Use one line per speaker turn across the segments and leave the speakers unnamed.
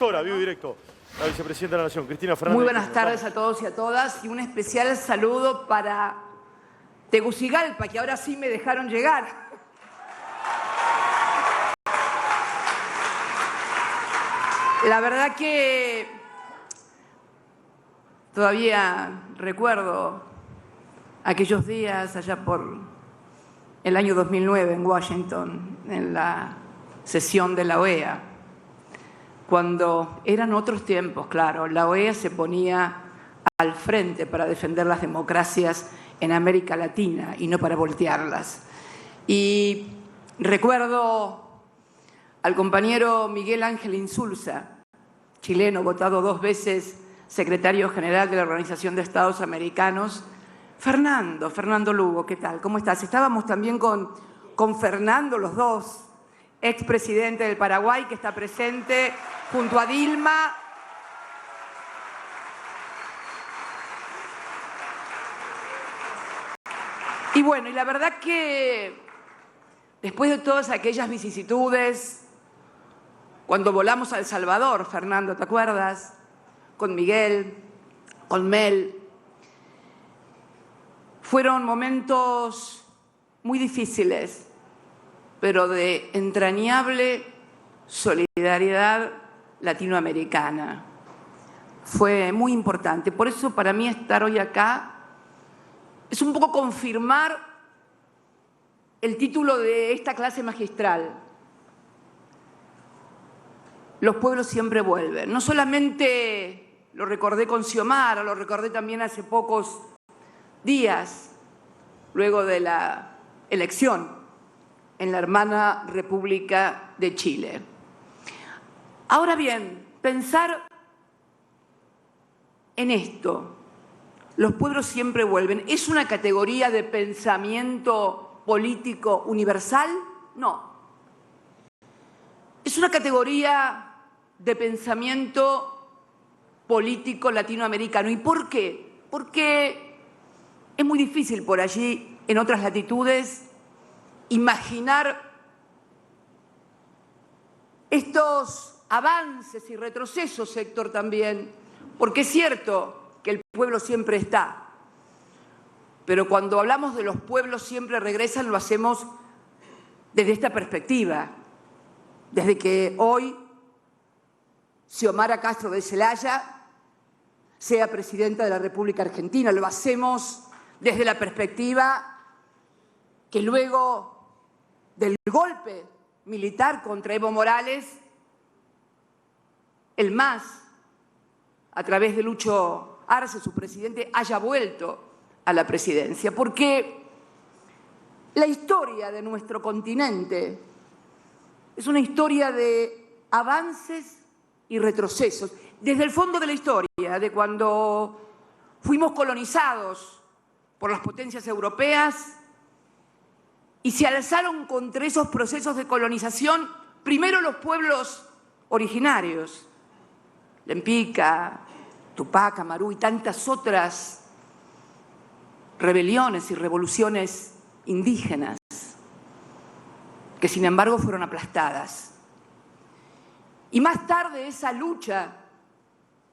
Vivo y directo, la vicepresidenta de la Nación, Cristina Fernández.
Muy buenas tardes a todos y a todas, y un especial saludo para Tegucigalpa, que ahora sí me dejaron llegar. La verdad que todavía recuerdo aquellos días allá por el año 2009 en Washington, en la sesión de la OEA, cuando eran otros tiempos, claro, la OEA se ponía al frente para defender las democracias en América Latina y no para voltearlas. Y recuerdo al compañero Miguel Ángel Insulza, chileno, votado 2 veces secretario general de la Organización de Estados Americanos, Fernando Lugo, ¿qué tal? ¿Cómo estás? Estábamos también con Fernando, los dos, expresidente del Paraguay, que está presente junto a Dilma. Y bueno, y la verdad que después de todas aquellas vicisitudes, cuando volamos a El Salvador, Fernando, ¿te acuerdas? Con Miguel, con Mel. Fueron momentos muy difíciles, pero de entrañable solidaridad latinoamericana. Fue muy importante. Por eso para mí estar hoy acá es un poco confirmar el título de esta clase magistral. Los pueblos siempre vuelven. No solamente lo recordé con Xiomara, lo recordé también hace pocos días, luego de la elección en la hermana República de Chile. Ahora bien, pensar en esto, los pueblos siempre vuelven, ¿es una categoría de pensamiento político universal? No. Es una categoría de pensamiento político latinoamericano. ¿Y por qué? Porque es muy difícil por allí, en otras latitudes, imaginar estos avances y retrocesos, Héctor, también, porque es cierto que el pueblo siempre está, pero cuando hablamos de los pueblos siempre regresan, lo hacemos desde esta perspectiva, desde que hoy Xiomara Castro de Celaya sea presidenta de la República Argentina, lo hacemos desde la perspectiva que luego del golpe militar contra Evo Morales, el MAS, a través de Lucho Arce, su presidente, haya vuelto a la presidencia. Porque la historia de nuestro continente es una historia de avances y retrocesos. Desde el fondo de la historia, de cuando fuimos colonizados por las potencias europeas y se alzaron contra esos procesos de colonización, primero los pueblos originarios, Lempica, Tupac Amaru y tantas otras rebeliones y revoluciones indígenas, que sin embargo fueron aplastadas. Y más tarde esa lucha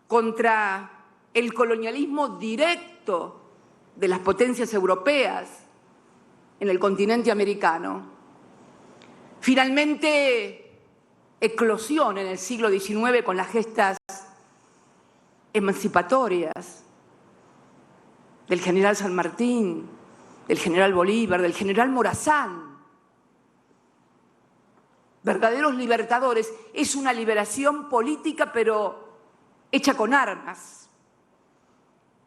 contra el colonialismo directo de las potencias europeas en el continente americano, finalmente eclosión en el siglo XIX con las gestas emancipatorias del general San Martín, del general Bolívar, del general Morazán. Verdaderos libertadores. Es una liberación política, pero hecha con armas.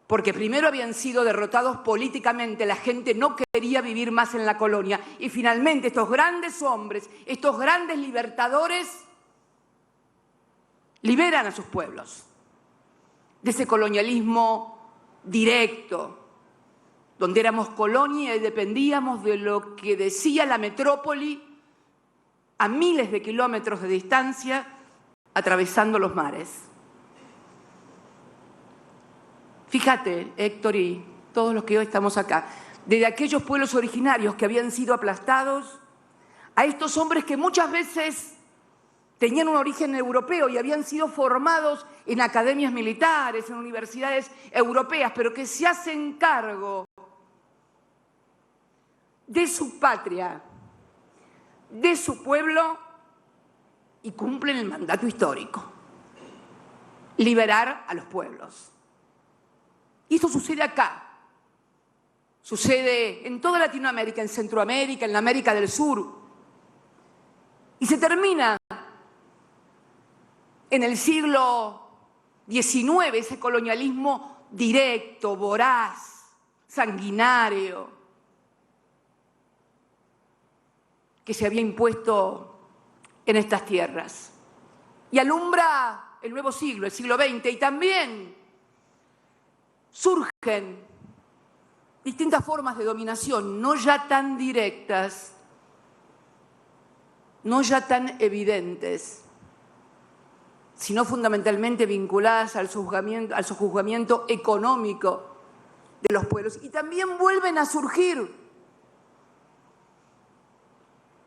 Porque primero habían sido derrotados políticamente, la gente no quería vivir más en la colonia. Y finalmente estos grandes hombres, estos grandes libertadores, liberan a sus pueblos de ese colonialismo directo, donde éramos colonia y dependíamos de lo que decía la metrópoli a miles de kilómetros de distancia, atravesando los mares. Fíjate, Héctor, y todos los que hoy estamos acá, desde aquellos pueblos originarios que habían sido aplastados, a estos hombres que muchas veces tenían un origen europeo y habían sido formados en academias militares, en universidades europeas, pero que se hacen cargo de su patria, de su pueblo y cumplen el mandato histórico: liberar a los pueblos. Y esto sucede acá, sucede en toda Latinoamérica, en Centroamérica, en la América del Sur, y se termina en el siglo XIX ese colonialismo directo, voraz, sanguinario, que se había impuesto en estas tierras. Y alumbra el nuevo siglo, el siglo XX, y también surgen distintas formas de dominación, no ya tan directas, no ya tan evidentes, sino fundamentalmente vinculadas al sojuzgamiento económico de los pueblos. Y también vuelven a surgir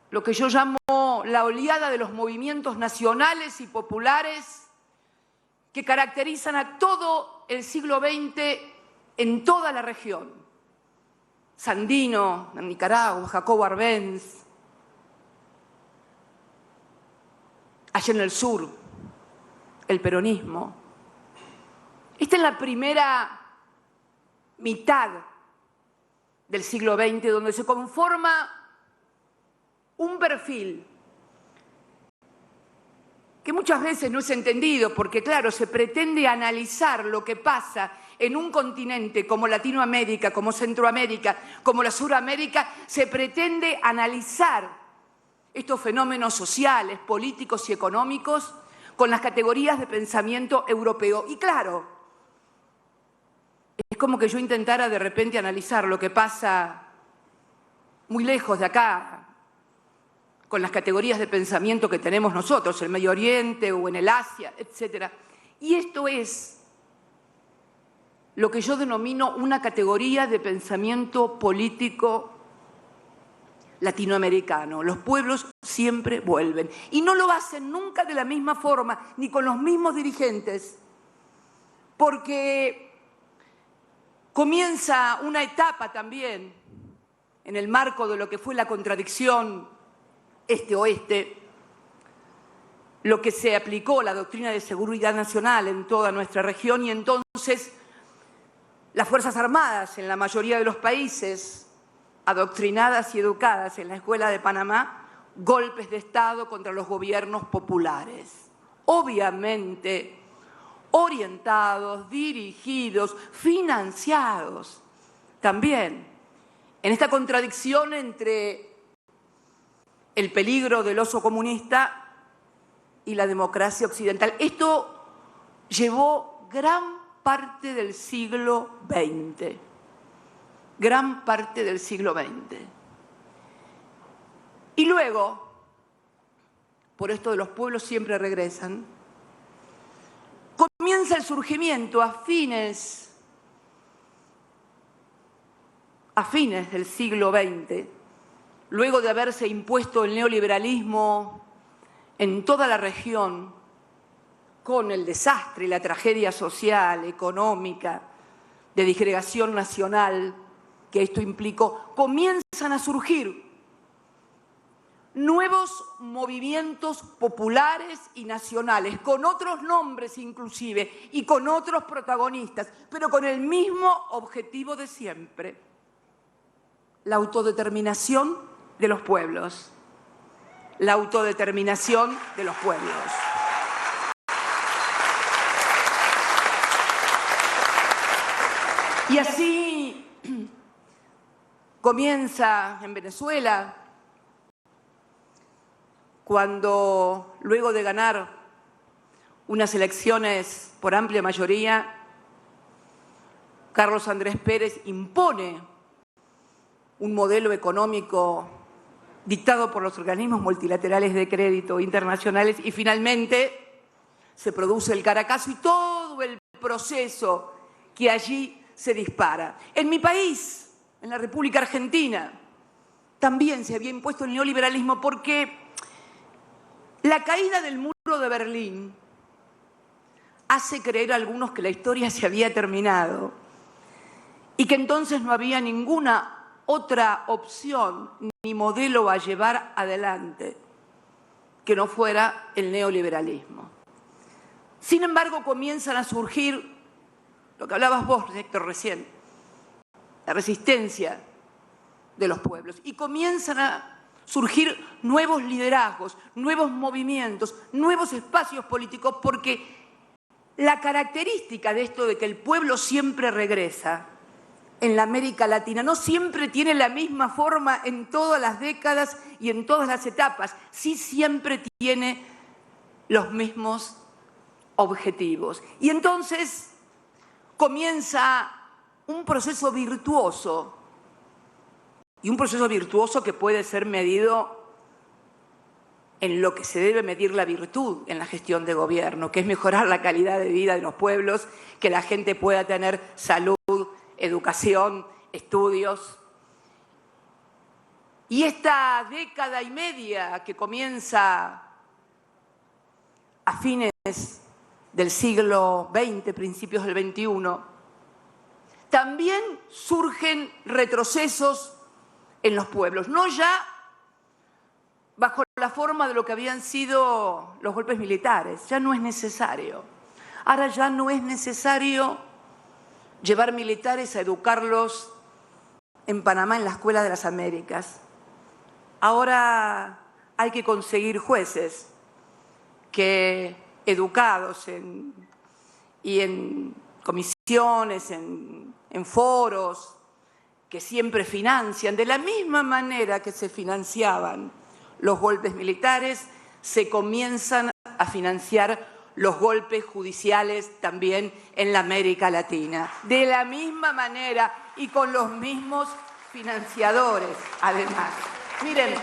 lo que yo llamo la oleada de los movimientos nacionales y populares que caracterizan a todo el siglo XX en toda la región. Sandino, en Nicaragua, Jacobo Arbenz, allá en el sur, el peronismo. Esta es la primera mitad del siglo XX, donde se conforma un perfil que muchas veces no es entendido, porque claro, se pretende analizar lo que pasa en un continente como Latinoamérica, como Centroamérica, como la Suramérica, se pretende analizar estos fenómenos sociales, políticos y económicos con las categorías de pensamiento europeo. Y claro, es como que yo intentara de repente analizar lo que pasa muy lejos de acá, con las categorías de pensamiento que tenemos nosotros, en el Medio Oriente o en el Asia, etc. Y esto es lo que yo denomino una categoría de pensamiento político latinoamericano. Los pueblos siempre vuelven. Y no lo hacen nunca de la misma forma, ni con los mismos dirigentes, porque comienza una etapa también en el marco de lo que fue la contradicción este-oeste, lo que se aplicó, la doctrina de seguridad nacional en toda nuestra región, y entonces las Fuerzas Armadas en la mayoría de los países, adoctrinadas y educadas en la Escuela de Panamá, golpes de Estado contra los gobiernos populares, obviamente orientados, dirigidos, financiados también en esta contradicción entre el peligro del oso comunista y la democracia occidental. Esto llevó gran parte del siglo XX, gran parte del siglo XX. Y luego, por esto de los pueblos siempre regresan, comienza el surgimiento a fines del siglo XX, luego de haberse impuesto el neoliberalismo en toda la región, con el desastre y la tragedia social, económica, de disgregación nacional que esto implicó, comienzan a surgir nuevos movimientos populares y nacionales, con otros nombres inclusive y con otros protagonistas, pero con el mismo objetivo de siempre: la autodeterminación de los pueblos. La autodeterminación de los pueblos. Y así comienza en Venezuela, cuando luego de ganar unas elecciones por amplia mayoría, Carlos Andrés Pérez impone un modelo económico dictado por los organismos multilaterales de crédito internacionales, y finalmente se produce el Caracazo y todo el proceso que allí se dispara. En mi país, en la República Argentina, también se había impuesto el neoliberalismo, porque La caída del muro de Berlín hace creer a algunos que la historia se había terminado y que entonces no había ninguna otra opción ni modelo a llevar adelante que no fuera el neoliberalismo. Sin embargo, comienzan a surgir, lo que hablabas vos, Héctor, recién, la resistencia de los pueblos, y comienzan a surgir nuevos liderazgos, nuevos movimientos, nuevos espacios políticos, porque la característica de esto de que el pueblo siempre regresa en la América Latina no siempre tiene la misma forma en todas las décadas y en todas las etapas, sí siempre tiene los mismos objetivos. Y entonces comienza un proceso virtuoso, y un proceso virtuoso que puede ser medido en lo que se debe medir la virtud en la gestión de gobierno, que es mejorar la calidad de vida de los pueblos, que la gente pueda tener salud, educación, estudios. Y esta década y media que comienza a fines del siglo XX, principios del XXI, también surgen retrocesos en los pueblos, no ya bajo la forma de lo que habían sido los golpes militares, ya no es necesario. Ahora ya no es necesario llevar militares a educarlos en Panamá, en la Escuela de las Américas. Ahora hay que conseguir jueces que, educados en comisiones, en foros, que siempre financian, de la misma manera que se financiaban los golpes militares, se comienzan a financiar los golpes judiciales también en la América Latina. De la misma manera y con los mismos financiadores, además. Miren,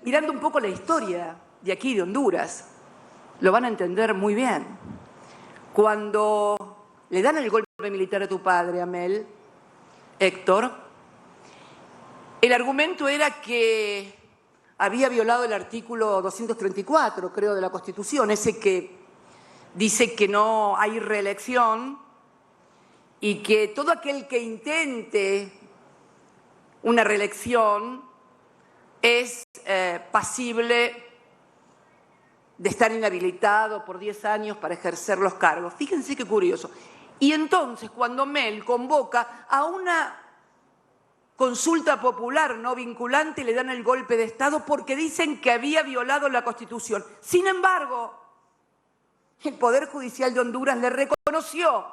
mirando un poco la historia de aquí, de Honduras, lo van a entender muy bien. Cuando le dan el golpe militar a tu padre, Amel, Héctor, el argumento era que había violado el artículo 234, creo, de la Constitución, ese que dice que no hay reelección y que todo aquel que intente una reelección es pasible de estar inhabilitado por 10 años para ejercer los cargos. Fíjense qué curioso. Y entonces, cuando Mel convoca a una consulta popular no vinculante, le dan el golpe de Estado porque dicen que había violado la Constitución. Sin embargo, el Poder Judicial de Honduras le reconoció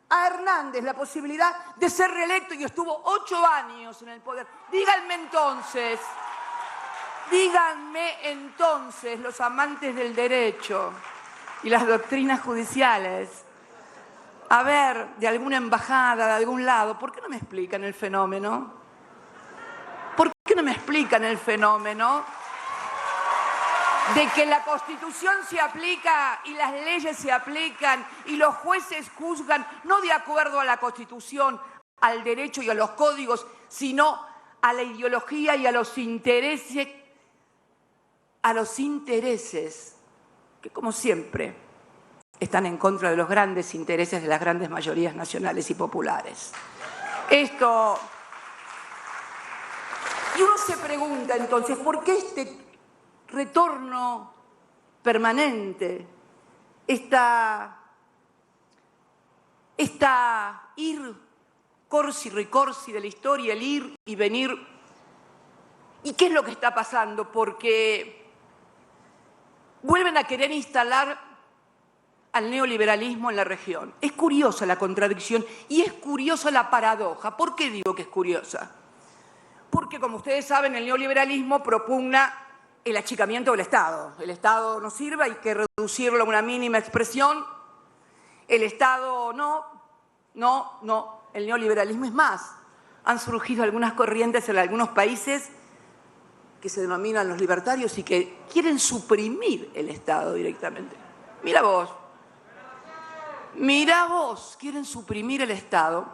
a Hernández la posibilidad de ser reelecto y estuvo 8 años en el poder. Díganme entonces, los amantes del derecho y las doctrinas judiciales, a ver, de alguna embajada, de algún lado, ¿por qué no me explican el fenómeno? ¿Por qué no me explican el fenómeno de que la Constitución se aplica y las leyes se aplican y los jueces juzgan no de acuerdo a la Constitución, al derecho y a los códigos, sino a la ideología y a los intereses que, como siempre, están en contra de los grandes intereses de las grandes mayorías nacionales y populares. Esto... Y uno se pregunta entonces, ¿por qué este retorno permanente, esta ir corsi ricorsi de la historia, el ir y venir? ¿Y qué es lo que está pasando? Porque vuelven a querer instalar al neoliberalismo en la región. Es curiosa la contradicción y es curiosa la paradoja. ¿Por qué digo que es curiosa? Porque, como ustedes saben, el neoliberalismo propugna el achicamiento del Estado. El Estado no sirve, hay que reducirlo a una mínima expresión. El Estado no. El neoliberalismo es más. Han surgido algunas corrientes en algunos países que se denominan los libertarios y que quieren suprimir el Estado directamente. Mira vos, quieren suprimir el Estado.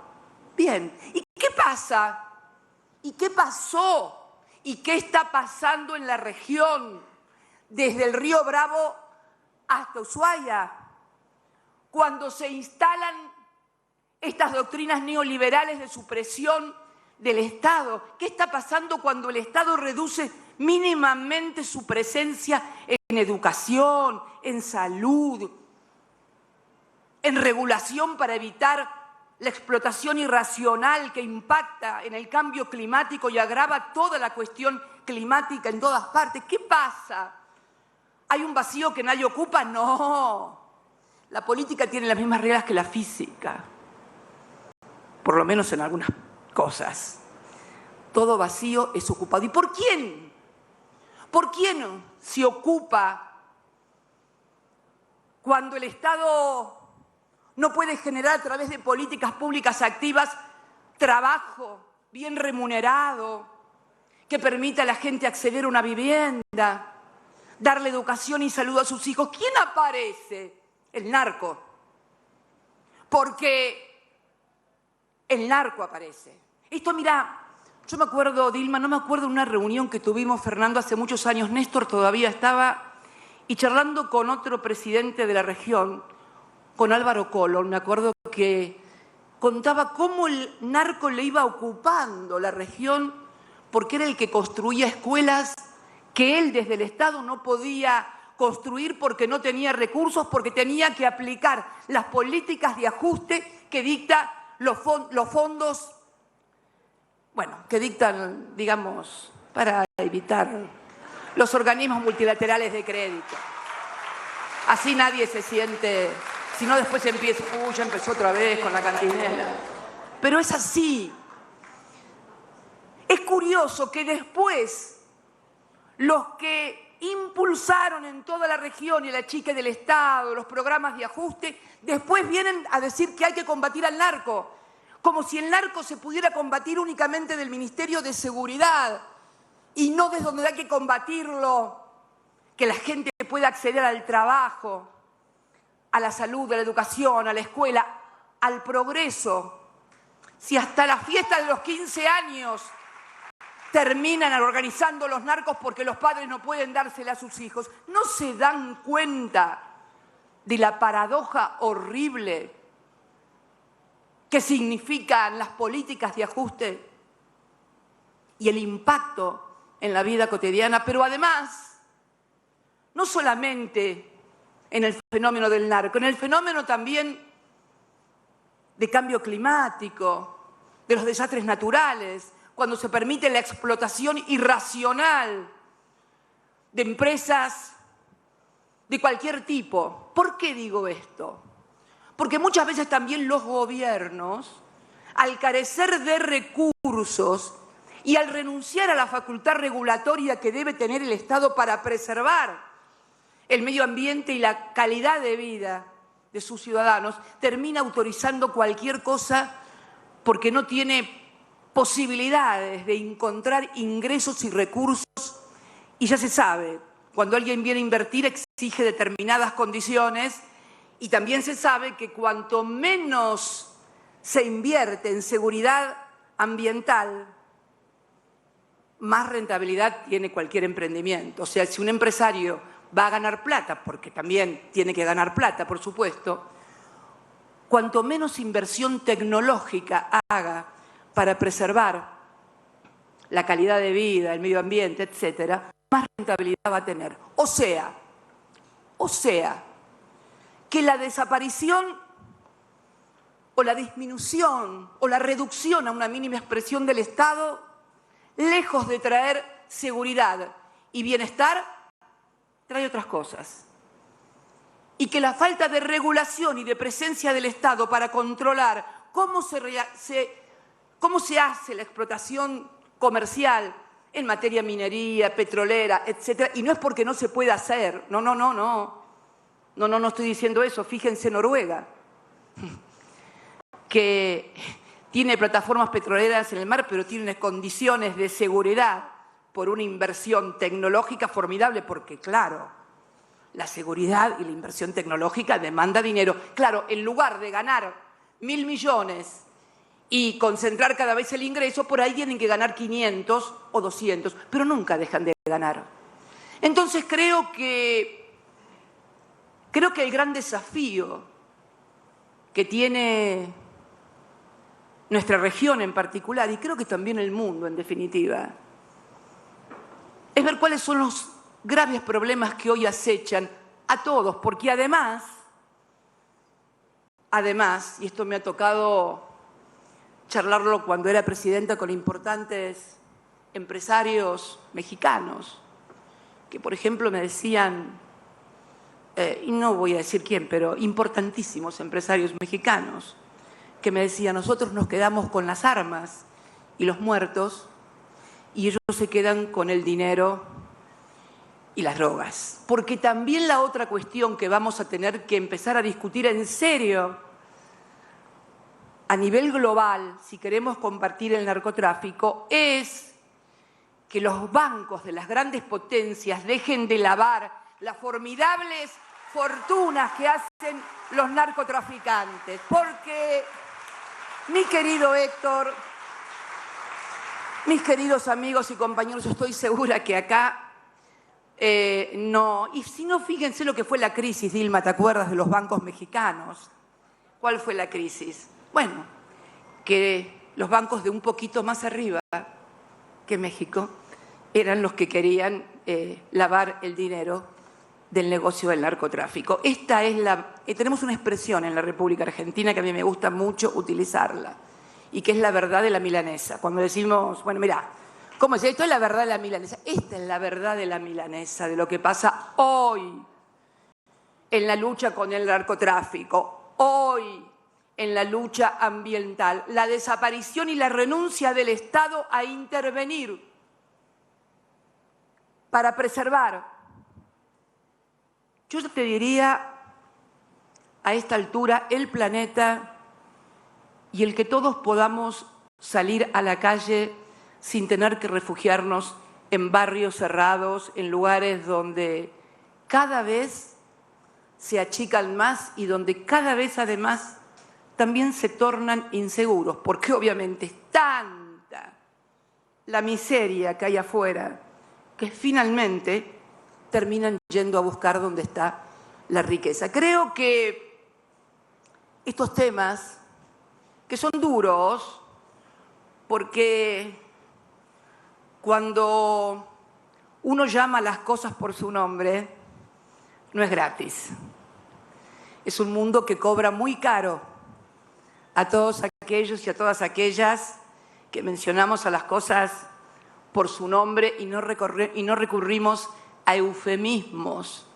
Bien, ¿y qué pasa? ¿Y qué pasó? ¿Y qué está pasando en la región, desde el río Bravo hasta Ushuaia, cuando se instalan estas doctrinas neoliberales de supresión del Estado? ¿Qué está pasando cuando el Estado reduce mínimamente su presencia en educación, en salud, en regulación para evitar la explotación irracional que impacta en el cambio climático y agrava toda la cuestión climática en todas partes? ¿Qué pasa? ¿Hay un vacío que nadie ocupa? No. La política tiene las mismas reglas que la física, por lo menos en algunas cosas. Todo vacío es ocupado. ¿Y por quién? ¿Por quién se ocupa cuando el Estado no puede generar a través de políticas públicas activas trabajo bien remunerado que permita a la gente acceder a una vivienda, darle educación y salud a sus hijos? ¿Quién aparece? El narco. Porque el narco aparece. Esto, mira, yo me acuerdo, Dilma, no me acuerdo de una reunión que tuvimos, Fernando, hace muchos años, Néstor todavía estaba, y charlando con otro presidente de la región, con Álvaro Colón, me acuerdo que contaba cómo el narco le iba ocupando la región porque era el que construía escuelas que él desde el Estado no podía construir porque no tenía recursos, porque tenía que aplicar las políticas de ajuste que dictan los fondos, bueno, que dictan, digamos, para evitar los organismos multilaterales de crédito. Así nadie se siente... Si no, después empieza, ya empezó otra vez con la cantinela. Pero es así. Es curioso que después los que impulsaron en toda la región y el achique del Estado, los programas de ajuste, después vienen a decir que hay que combatir al narco, como si el narco se pudiera combatir únicamente del Ministerio de Seguridad y no desde donde hay que combatirlo, que la gente pueda acceder al trabajo, a la salud, a la educación, a la escuela, al progreso. Si hasta la fiesta de los 15 años terminan organizando los narcos porque los padres no pueden dársela a sus hijos, ¿no se dan cuenta de la paradoja horrible que significan las políticas de ajuste y el impacto en la vida cotidiana? Pero además, no solamente en el fenómeno del narco, en el fenómeno también de cambio climático, de los desastres naturales, cuando se permite la explotación irracional de empresas de cualquier tipo. ¿Por qué digo esto? Porque muchas veces también los gobiernos, al carecer de recursos y al renunciar a la facultad regulatoria que debe tener el Estado para preservar el medio ambiente y la calidad de vida de sus ciudadanos, termina autorizando cualquier cosa porque no tiene posibilidades de encontrar ingresos y recursos. Y ya se sabe, cuando alguien viene a invertir exige determinadas condiciones, y también se sabe que cuanto menos se invierte en seguridad ambiental, más rentabilidad tiene cualquier emprendimiento. O sea, si un empresario va a ganar plata, porque también tiene que ganar plata, por supuesto, cuanto menos inversión tecnológica haga para preservar la calidad de vida, el medio ambiente, etcétera, más rentabilidad va a tener. O sea, que la desaparición o la disminución o la reducción a una mínima expresión del Estado, lejos de traer seguridad y bienestar, trae otras cosas. Y que la falta de regulación y de presencia del Estado para controlar cómo se hace la explotación comercial en materia minería, petrolera, etcétera, y no es porque no se pueda hacer, no estoy diciendo eso. Fíjense Noruega, que tiene plataformas petroleras en el mar, pero tiene condiciones de seguridad por una inversión tecnológica formidable, porque claro, la seguridad y la inversión tecnológica demanda dinero. Claro, en lugar de ganar 1.000 millones y concentrar cada vez el ingreso, por ahí tienen que ganar 500 o 200, pero nunca dejan de ganar. Entonces creo que el gran desafío que tiene nuestra región en particular, y creo que también el mundo en definitiva, es ver cuáles son los graves problemas que hoy acechan a todos, porque además, y esto me ha tocado charlarlo cuando era presidenta con importantes empresarios mexicanos, que por ejemplo me decían, y no voy a decir quién, pero importantísimos empresarios mexicanos, que me decían, nosotros nos quedamos con las armas y los muertos, y ellos se quedan con el dinero y las drogas. Porque también la otra cuestión que vamos a tener que empezar a discutir en serio a nivel global, si queremos combatir el narcotráfico, es que los bancos de las grandes potencias dejen de lavar las formidables fortunas que hacen los narcotraficantes. Porque, mi querido Héctor, mis queridos amigos y compañeros, yo estoy segura que acá no. Y si no, fíjense lo que fue la crisis, Dilma, ¿te acuerdas de los bancos mexicanos? ¿Cuál fue la crisis? Bueno, que los bancos de un poquito más arriba que México eran los que querían lavar el dinero del negocio del narcotráfico. Esta es tenemos una expresión en la República Argentina que a mí me gusta mucho utilizarla, y que es la verdad de la milanesa. Cuando decimos, bueno, mirá, ¿cómo es? Esto es la verdad de la milanesa. Esta es la verdad de la milanesa, de lo que pasa hoy en la lucha con el narcotráfico, hoy en la lucha ambiental, la desaparición y la renuncia del Estado a intervenir para preservar. Yo te diría, a esta altura, el planeta y el que todos podamos salir a la calle sin tener que refugiarnos en barrios cerrados, en lugares donde cada vez se achican más y donde cada vez además también se tornan inseguros, porque obviamente es tanta la miseria que hay afuera que finalmente terminan yendo a buscar donde está la riqueza. Creo que estos temas, que son duros, porque cuando uno llama las cosas por su nombre, no es gratis. Es un mundo que cobra muy caro a todos aquellos y a todas aquellas que mencionamos a las cosas por su nombre y no recurrimos a eufemismos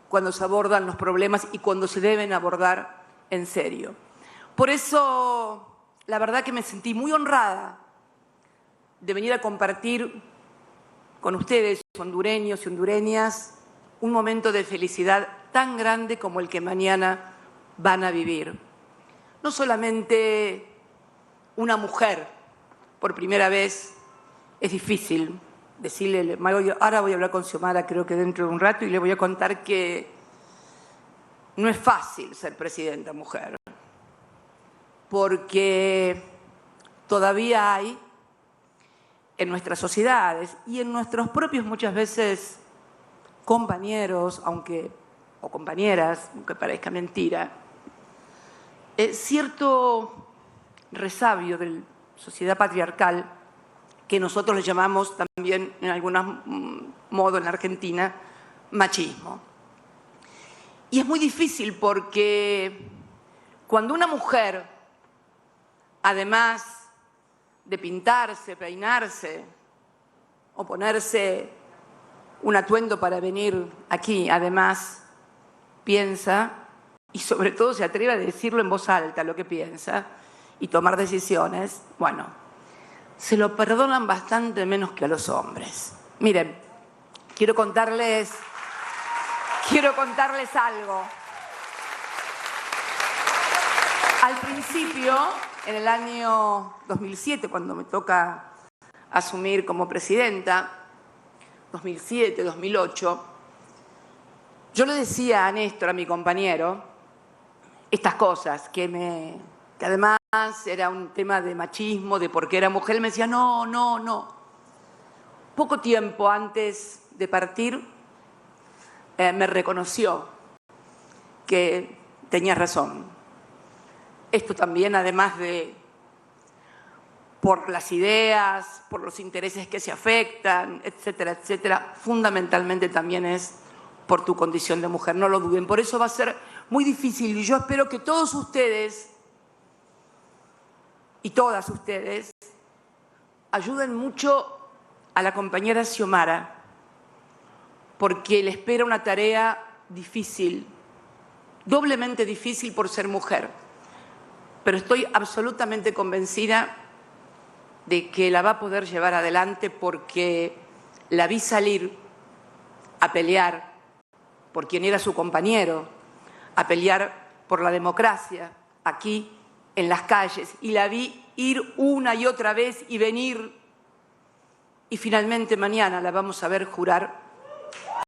cuando se abordan los problemas y cuando se deben abordar en serio. Por eso, la verdad que me sentí muy honrada de venir a compartir con ustedes, hondureños y hondureñas, un momento de felicidad tan grande como el que mañana van a vivir. No solamente una mujer, por primera vez, es difícil decirle, ahora voy a hablar con Xiomara, creo que dentro de un rato, y le voy a contar que no es fácil ser presidenta mujer, porque todavía hay en nuestras sociedades y en nuestros propios, muchas veces, compañeros, o compañeras, aunque parezca mentira, cierto resabio de la sociedad patriarcal que nosotros le llamamos también, en algún modo en la Argentina, machismo. Y es muy difícil porque cuando una mujer, además de pintarse, peinarse o ponerse un atuendo para venir aquí, además piensa y sobre todo se atreve a decirlo en voz alta lo que piensa y tomar decisiones, bueno, se lo perdonan bastante menos que a los hombres. Miren, quiero contarles algo. Al principio, en el año 2007, cuando me toca asumir como presidenta, 2007, 2008, yo le decía a Néstor, a mi compañero, estas cosas que además era un tema de machismo, de por qué era mujer. Él me decía, no, no, no. Poco tiempo antes de partir, me reconoció que tenía razón. Esto también, además de por las ideas, por los intereses que se afectan, etcétera, etcétera, fundamentalmente también es por tu condición de mujer, no lo duden. Por eso va a ser muy difícil y yo espero que todos ustedes y todas ustedes ayuden mucho a la compañera Xiomara, porque le espera una tarea difícil, doblemente difícil por ser mujer, pero estoy absolutamente convencida de que la va a poder llevar adelante porque la vi salir a pelear por quien era su compañero, a pelear por la democracia aquí en las calles, y la vi ir una y otra vez y venir, y finalmente mañana la vamos a ver jurar